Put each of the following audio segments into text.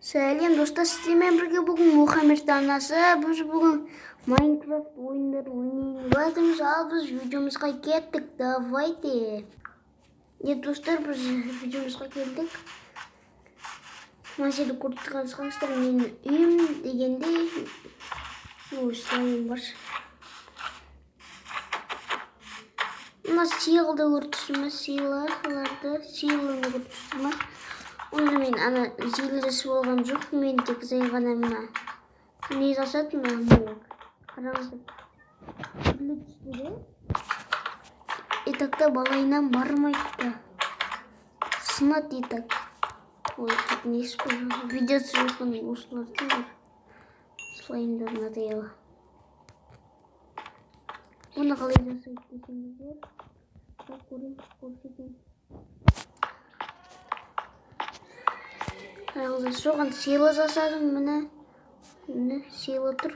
Сәлем достар, сіздермен бірге бүгін Мұхаммед анасы. Біз бүгін Майнкрафт ойындарын ойнайтын боламыз. Ал біз видеомызға кеттік. Давайте. Достар, біз видеомызға келдік. Мәселе көріп тұрғансыздар, менің үйім дегенде слайм бар. Мына сиылды көріп сиылыны көріп Оны мен ана зилдесі болған жоқ, мен тек зай ғана мына не жасадым, қараңыздар. Түрлі түстері. Итакта балайынан бармайды. Сынат итак. Ой, тут не спорю. Видеосы жатқан осылардың бар. Слаймдардың атайығы. Оны қалай жасайды десеңіздер. Көрсетейін. Соған сыйлы жасадым, міне сыйлы тұр.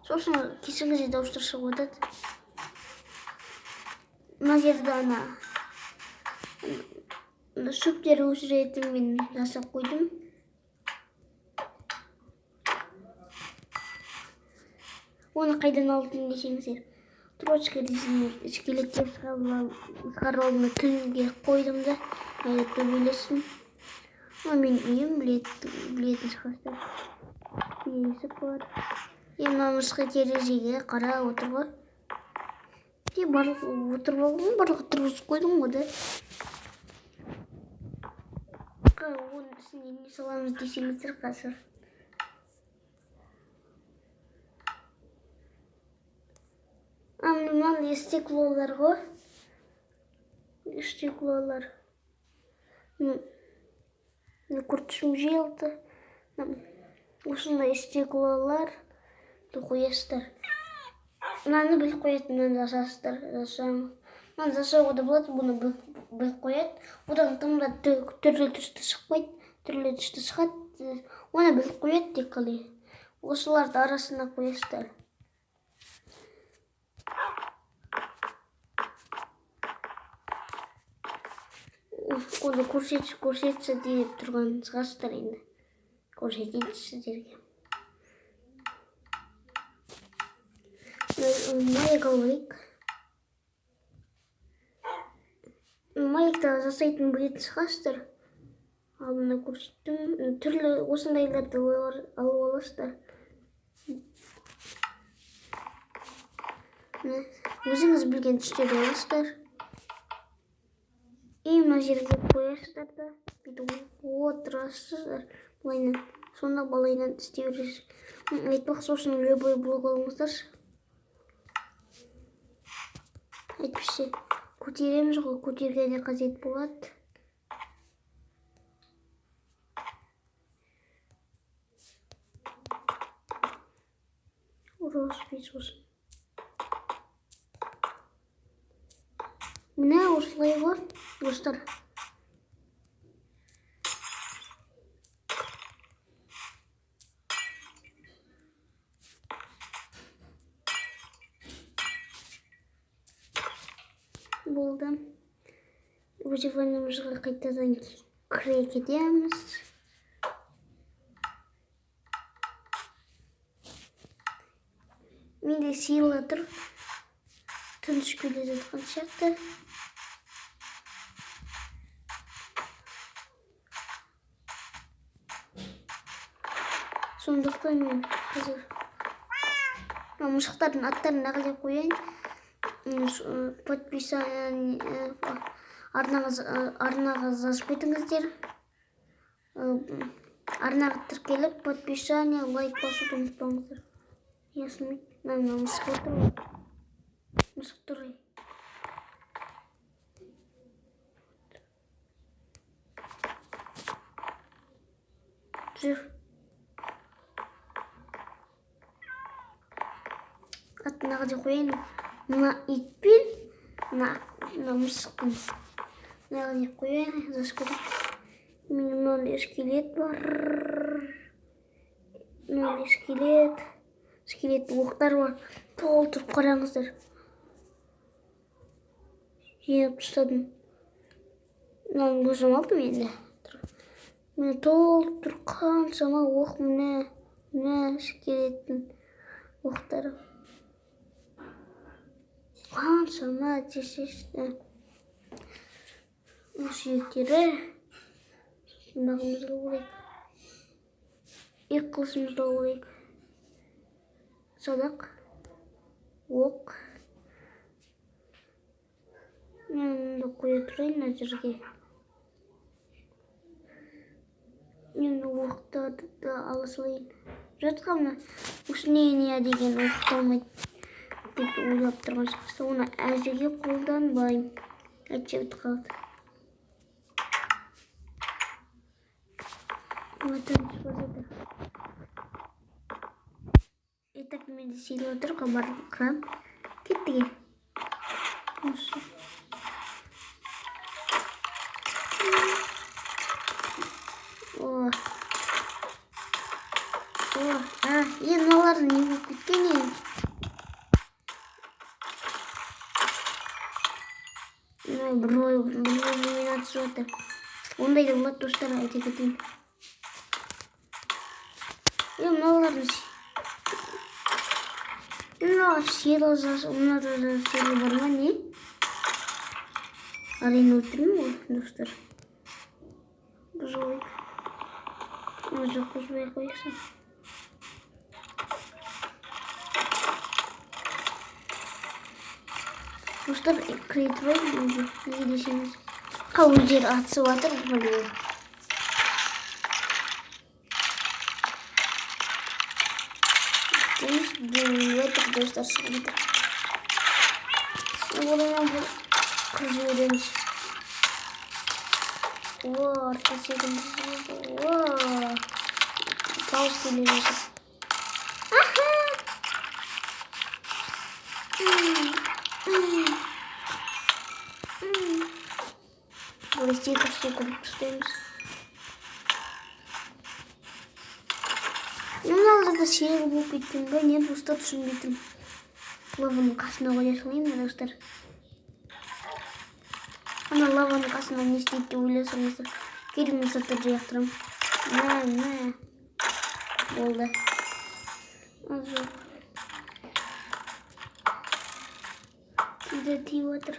Сосын кесіңізде дауыстар шығып өтеді. Мына жерде ана шөптер өсіретін мен жасап қойдым. Оны қайдан алдым десеңіздер. Трошка скелеттер шығарып түнге қойдым да, айлықты бөлесін. Мен үйім білетін шығастар. Есік бар. Мамысқа терезеге қара отыр ғой. Барлық отыр болғым, барлық тұрғызып қойдым ғой да. Оның үстіне не саламыз десеңіздер қазір. Мынау стеклолар ғой. Стеклолар. Күртішім желді. Осындай стеклолар қоясыздар. Мынаны біліп қоятын, мынаны жасасыздар. Мынаны жасауға да болады, бұны біліп қояды. Одан тыңда түрлі түсті шықпайды, түрлі түсті шығады. Оны біліп қояды тек қалай. Осыларды арасына қоясыздар. Оны көрсетші деп тұрған шығастар енді. Көрсетейін сіздерге. Маяк алайық. Маякта жасайтын білетін шығастар. Алдына көрсеттім. Түрлі осындайларды алып аласыздар. Өзіңіз білген түстерді аласыздар. Мына жерге қоясыздар да, бүйтіп отырасыздар. Сонда балайынан істей бересіз. Айтпақ сосын любой блок алыңыздаршы. Әйтпесе көтереміз ғой, көтергенде қажет болады. Ұроспей сосын. Міне осылай ғой, достар. Болды. Выживаниемізға қайтадан кіре кетеміз. Менде сыйлы тұр. Түнш келе жатқан сияқты. Сондықтан мен қазір мысықтардың аттарын нақылдап қояйын. Арнаға жазып кетіңіздер. Арнаға тіркеліп, подписание, лайк басуды ұмытпаңыздар. Ясымен, мына мысық отыр ғой. Мысық тұр. Жүр. Аттынаға де қойайын. Мына итпен, мына мысықтың. Мынаға де қойайын. Заскөді. Мынау скелет бар. Мынау скелет. Скелет оқтар бар. Толтырып қараңыздар. Жинап тастадым. Мынаны босам алдым енді. Міне толып тұр қаншама оқ, міне келетін оқтар. Қаншама десешті. Сүйектері. Сынағымызға олайық. Ек қылышымызға олайық. Садақ. Оқ. Мен қоя тұрайын әзірге. Мен оқтарды да ала салайын. Жатқанмын. Уснения деген оқ қалмайды деп ойлап тұрған шақсы. Оны әзірге қолданбаймын. Әйтеуір қалды. Итак, менде силі отыр, қабарқам. Кеттіге. Мыналар не болып кеткен ең? Бір оймен атысып отыр. Ондай да болады достар, айта кетейін. Мыналардың сиыры бар ма не? Арені өлтірмей ғой достар. Біз ойық. Жоқ қосбай қойықсын. Достар, кірет бай неге десеңіз. Қауын жер атысып атыр білген. Дуэтик достар шығып отыр. Одан бұл қыз өреміз. Арта секілді. Дауыс келе жатыр. Бұл секіріп тұстаймыз. Мыналар да серігі болып кеткен бе? Не достар түсінбейтін. Лаваның қасына қоя салайын, достар. Ана лаваның қасына не істейді деп ойласаңыздар. Келіңіз заттарды жақтырам. Мә. Болды. Жоқ. Кейде тиіп отыр.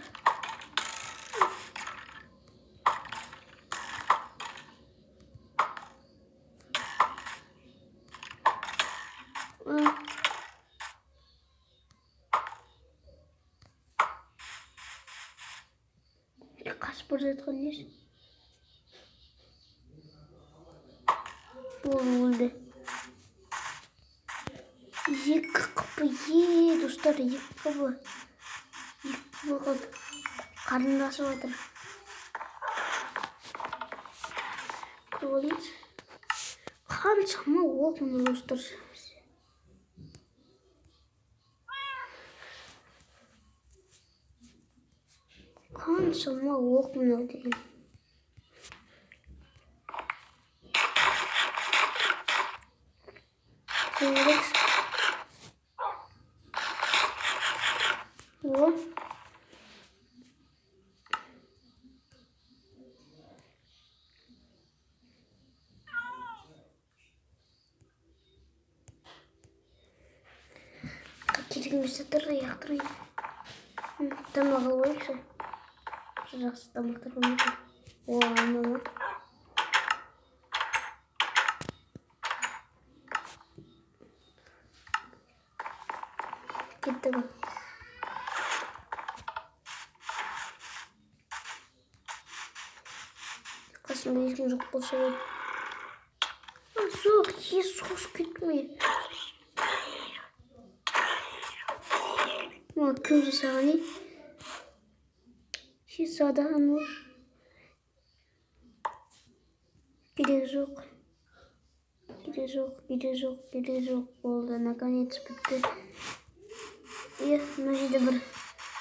Қасып бара жатқан несі? Ол өлді. Екі қыпы, достар, екі қыпы. Екі қыпы қарындасып отыр. Көріп алыңыз. Қаншама оқ мұны достар. Қаншама оқ мұны деген. Көріңіз. Келгіміз сатырға яқтырайын. Тамағы ойықшы. Жақсы тамақтар көмейді. Мама. Кетті ғой. Қасымда ешкім жоқ болса ғой. Жоқ, соғыс кетмей. Кім жасаған ей? Садаған ол. Керек жоқ. Болды, наконец бітті. Мына жерде бір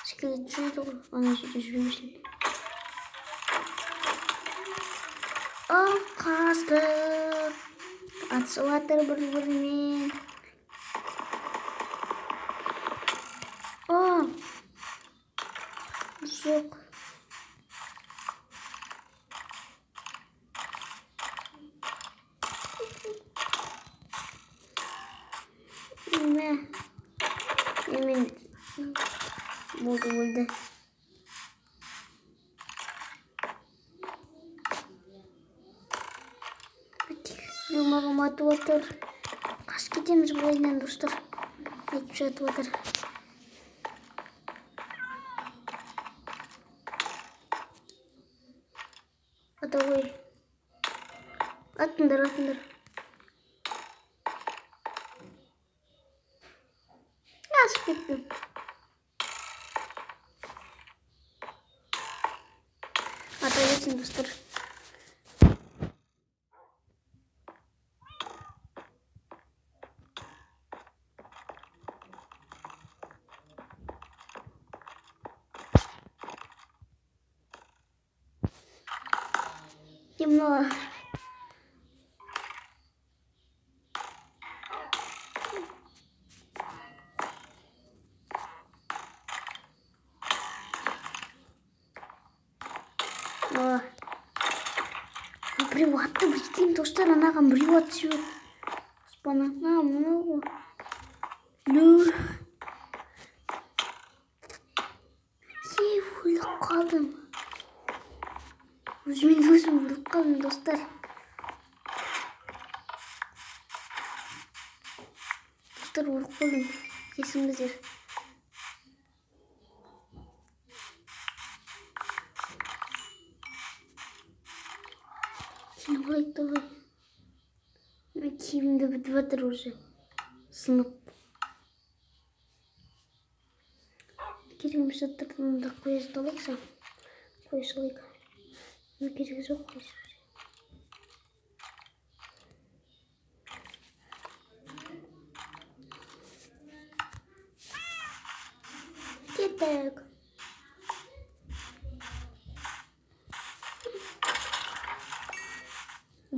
скелет жүреді ғой. Ана жерде жүрмесін. Қастық. Атысып атыр бір-бірімен. Жоқ. Hemen болды. Жұмағым атып отыр. Қаш кетеміз бұл ойыннан, достар. Айтып жатып отыр. Ата ғой. Атыңдар. Асып кеттім. Ата кетсін, достар. Темно. Біреу атты білген, достар, анаған біреу атты жібер. Аспана, мынау. Лөр. Өліп қалдым. Өзім өліп қалдым, достар. Достар, өліп қалдым. Кесіңіздер. Давай. Киімді бітіп жатыр уже. Сынып. Кереміз заттардан да қоя салайықса. Қоя салайық. Керегі жоқ қой. Кеттік.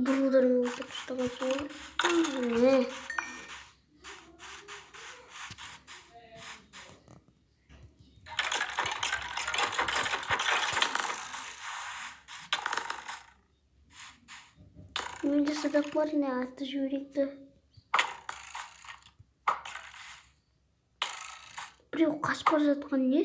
Бұрудармен отырып ұстаған соң. Менде садақ бар, не атты жіберекті. Біреу қашып бара жатқан не?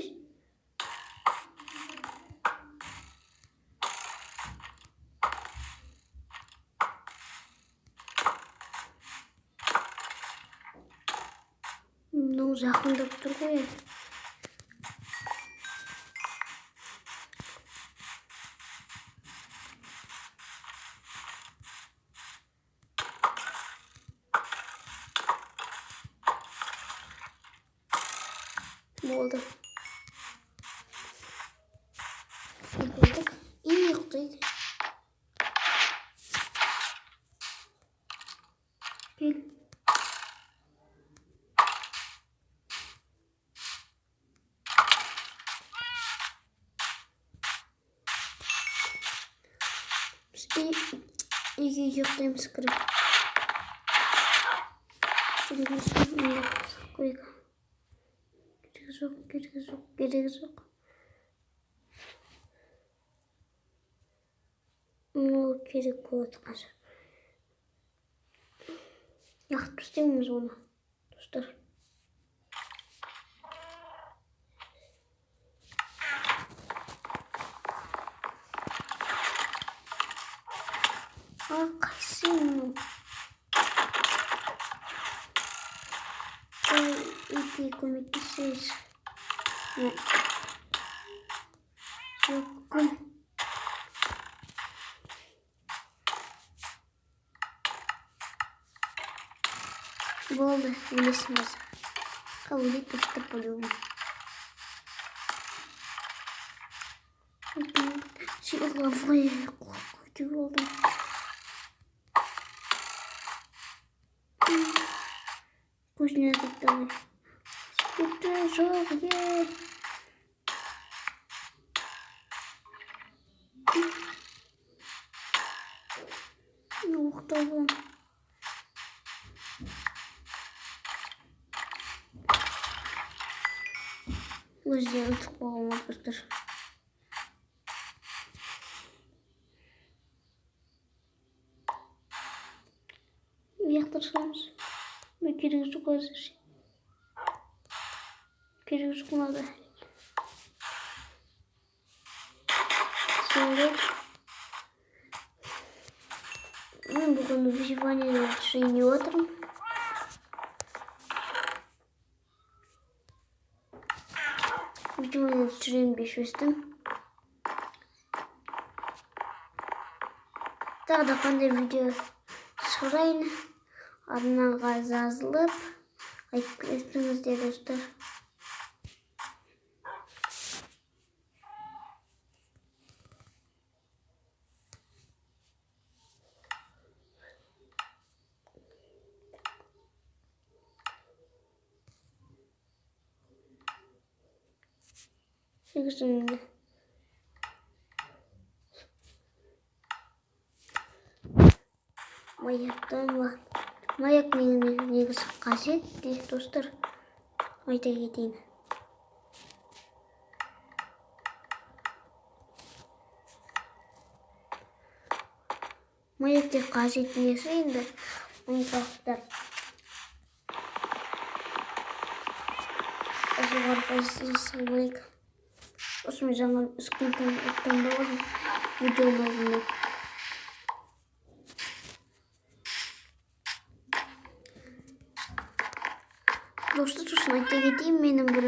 Мынау жақындап тұр ғой. Болды. Болдық. Ұйықтайды. Кел. Біз үйге ұйықтаймыз кіріп. Керегі жоқ. Ол керек болады қазір. Яқып істейміз оны, достар. Қайсы мұны? Өте көмектесіз. Жоқ. Болды, өлесіңіз. Қабыл етіп ұстап болуым. Головой құлап болды. Көзіне тұттамай. Спекті жоқ, Уқтау болым. Өзде ұтып болғым отырдыр. Яқтырсамыз. Керегі жоқ әзір. Перегруз çıkmadı. Şimdi ben bu konuda выживание şeyini oturum. Videoyu düşüreyim 5 üstüm. Daha da qanday video çıkarayın. Adına yazılıp ayıp etmeniz diye dostlar. Şimdi mayaktan var. Mayak негізі қажет дейді достар. Айта кетейін. Маяк те қажет несі енді. Майнкрафттар. Осы бар позициясы болайық. Осымен жаңа скриптен болған видеоның алдында. Достар, үшін айта кетейін, менің бір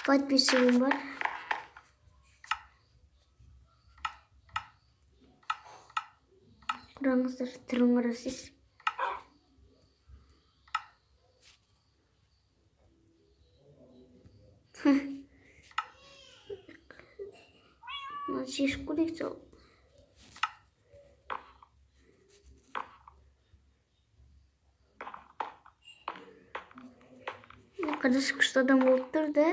подписчигім бар. Қараңыздар, түрін қарасыз. Шешіп көрейік сол. Қарасы күшті адам болып тұр да.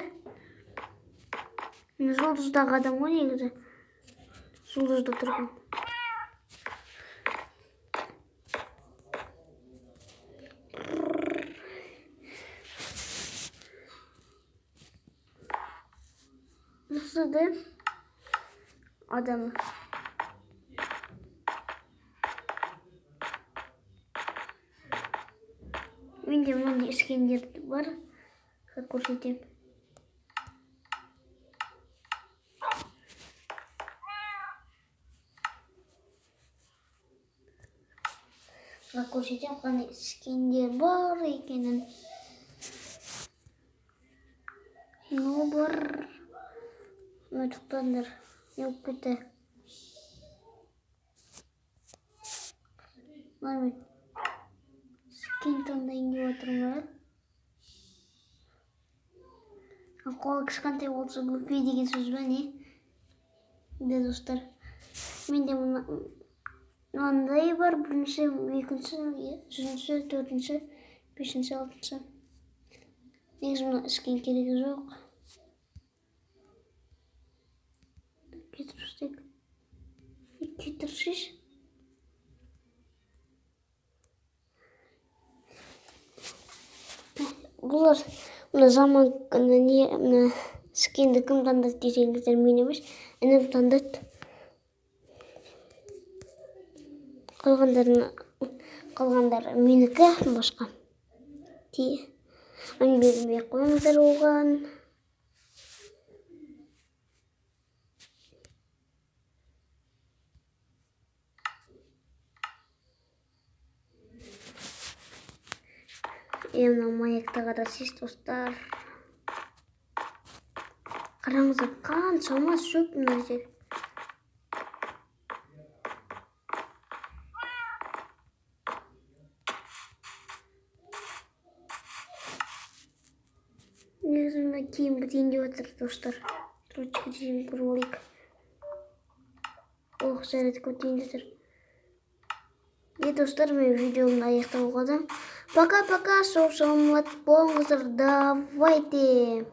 Жұлдыздағы адам ғой негізі. Жұлдызда тұрған. Nasıldı? Adamı. Видимо, скинер var. Как көрсетем. Как көрсетем, қандай скиндер бар екенін. Ну бар. Мыжықтандар. Не болып кетті. Мами. Скин таңдайын деп отырмын. Қолы кішкентай болса бүкпей деген сөз ба не? Де достар. Менде мынандай бар. Бірінші, екінші, үшінші, төртінші, бесінші, алтыншы. Негізі мына скин керегі жоқ. Кетірсек. Кетірсіз. Бұлар мына заман не скинді кім таңдады десеңіздер мен емес, інім таңдады. Қалғандар менікі басқа. Бермей қойыңыздар оған. Мына маякта қарасыз достар. Қараңыздар, қаншама шөп мына жер. Негізі мына киім бітейін деп отыр достар. Ручка дейін көріп алайық. Жарайды көтейін деп тұр. Достар, мен видеомды аяқтауға да. Пока-пока, сау саламат болыңыздар. Давайте.